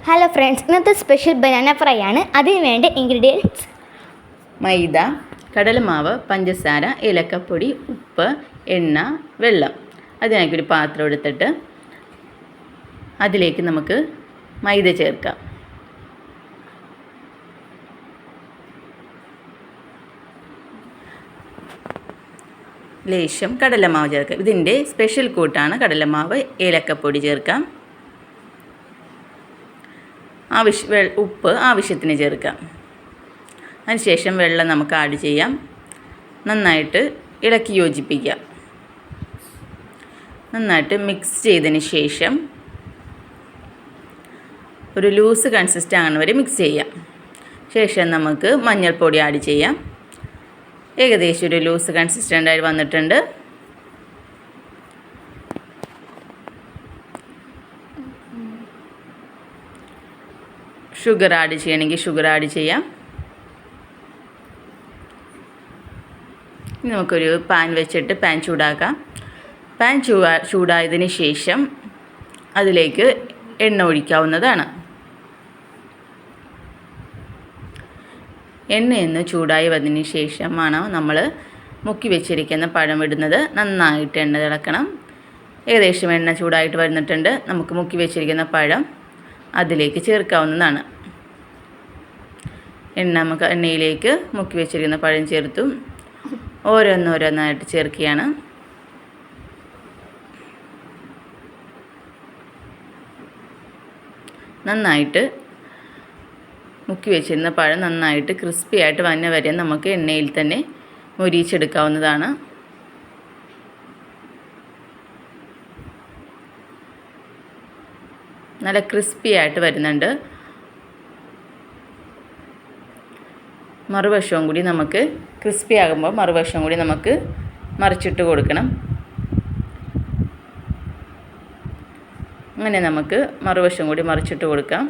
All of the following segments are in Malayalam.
ഹലോ ഫ്രണ്ട്സ്, ഇന്നത്തെ സ്പെഷ്യൽ ബനാന ഫ്രൈ ആണ്. അതിന് വേണ്ട ഇൻഗ്രീഡിയൻസ്: മൈദ, കടലമാവ്, പഞ്ചസാര, ഏലക്കപ്പൊടി, ഉപ്പ്, എണ്ണ, വെള്ളം. അതിനായി ഒരു പാത്രം എടുത്തിട്ട് അതിലേക്ക് നമുക്ക് മൈദ ചേർക്കാം. ലേശം കടലമാവ് ചേർക്കാം. ഇതിൻ്റെ സ്പെഷ്യൽ കൂട്ടാണ് കടലമാവ്. ഏലക്കപ്പൊടി ചേർക്കാം. ഉപ്പ് ആവശ്യത്തിന് ചേർക്കാം. അതിനുശേഷം വെള്ളം നമുക്ക് ആഡ് ചെയ്യാം. നന്നായിട്ട് ഇളക്കി യോജിപ്പിക്കാം. നന്നായിട്ട് മിക്സ് ചെയ്തതിന് ശേഷം ഒരു ലൂസ് കൺസിസ്റ്റൻ്റ് ആകുന്ന വരെ മിക്സ് ചെയ്യാം. ശേഷം നമുക്ക് മഞ്ഞൾപ്പൊടി ആഡ് ചെയ്യാം. ഏകദേശം ഒരു ലൂസ് കൺസിസ്റ്റൻ്റ് ആയി വന്നിട്ടുണ്ട്. ഷുഗർ ആഡ് ചെയ്യണമെങ്കിൽ ഷുഗർ ആഡ് ചെയ്യാം. ഇനി നമുക്കൊരു പാൻ വെച്ചിട്ട് പാൻ ചൂടാക്കാം. പാൻ ചൂടായതിന് ശേഷം അതിലേക്ക് എണ്ണ ഒഴിക്കാവുന്നതാണ്. എണ്ണയൊന്ന് ചൂടായി വന്നതിന് ശേഷമാണ് നമ്മൾ മുക്കി വെച്ചിരിക്കുന്ന പഴം ഇടുന്നത്. നന്നായിട്ട് എണ്ണ തിളക്കണം. ഏകദേശം എണ്ണ ചൂടായിട്ട് വരുന്നിട്ടുണ്ട്. നമുക്ക് മുക്കി വെച്ചിരിക്കുന്ന പഴം അതിലേക്ക് ചേർക്കാവുന്നതാണ്. എണ്ണയിലേക്ക് മുക്കി വെച്ചിരിക്കുന്ന പഴം ചേർത്തു. ഓരോന്നോരോന്നായിട്ട് ചേർക്കുകയാണ്. നന്നായിട്ട് മുക്കി വെച്ചിരുന്ന പഴം നന്നായിട്ട് ക്രിസ്പി ആയിട്ട് വന്ന വരെ നമുക്ക് എണ്ണയിൽ തന്നെ മൊരിയിച്ചെടുക്കാവുന്നതാണ്. നല്ല ക്രിസ്പി ആയിട്ട് വരുന്നുണ്ട്. മറുവശവും കൂടി നമുക്ക് ക്രിസ്പി ആകുമ്പോൾ മറുവശവും കൂടി നമുക്ക് മറിച്ചിട്ട് കൊടുക്കണം. അങ്ങനെ നമുക്ക് മറുവശം കൂടി മറിച്ചിട്ട് കൊടുക്കാം.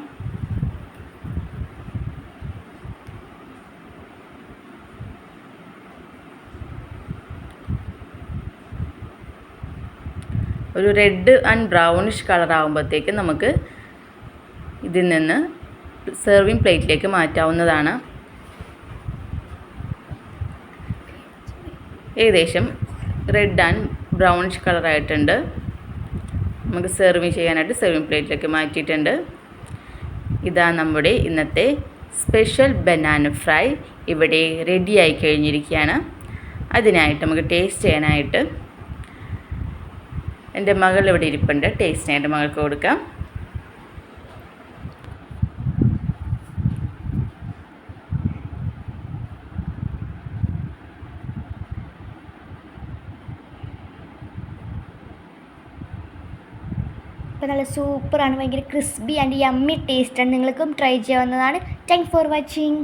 ഒരു റെഡ് ആൻഡ് ബ്രൗണിഷ് കളർ ആകുമ്പോഴത്തേക്ക് നമുക്ക് ഇതിൽ നിന്ന് സെർവിങ് പ്ലേറ്റിലേക്ക് മാറ്റാവുന്നതാണ്. ഏകദേശം റെഡ് ആൻഡ് ബ്രൗണിഷ് കളറായിട്ടുണ്ട്. നമുക്ക് സെർവിങ് ചെയ്യാനായിട്ട് സെർവിങ് പ്ലേറ്റിലേക്ക് മാറ്റിയിട്ടുണ്ട്. ഇതാ നമ്മുടെ ഇന്നത്തെ സ്പെഷ്യൽ ബനാന ഫ്രൈ ഇവിടെ റെഡിയായി കഴിഞ്ഞിരിക്കുകയാണ്. അതിനായിട്ട് നമുക്ക് ടേസ്റ്റ് ചെയ്യാനായിട്ട് എൻ്റെ മകൾ ഇവിടെ ഇരിപ്പുണ്ട്. ടേസ്റ്റിനായിട്ട് മകൾക്ക് കൊടുക്കാം. ഇപ്പോൾ നല്ല സൂപ്പറാണ്. ഭയങ്കര ക്രിസ്പി ആൻഡ് യമ്മി ടേസ്റ്റാണ്. നിങ്ങൾക്കും ട്രൈ ചെയ്യാവുന്നതാണ്. Thanks for watching.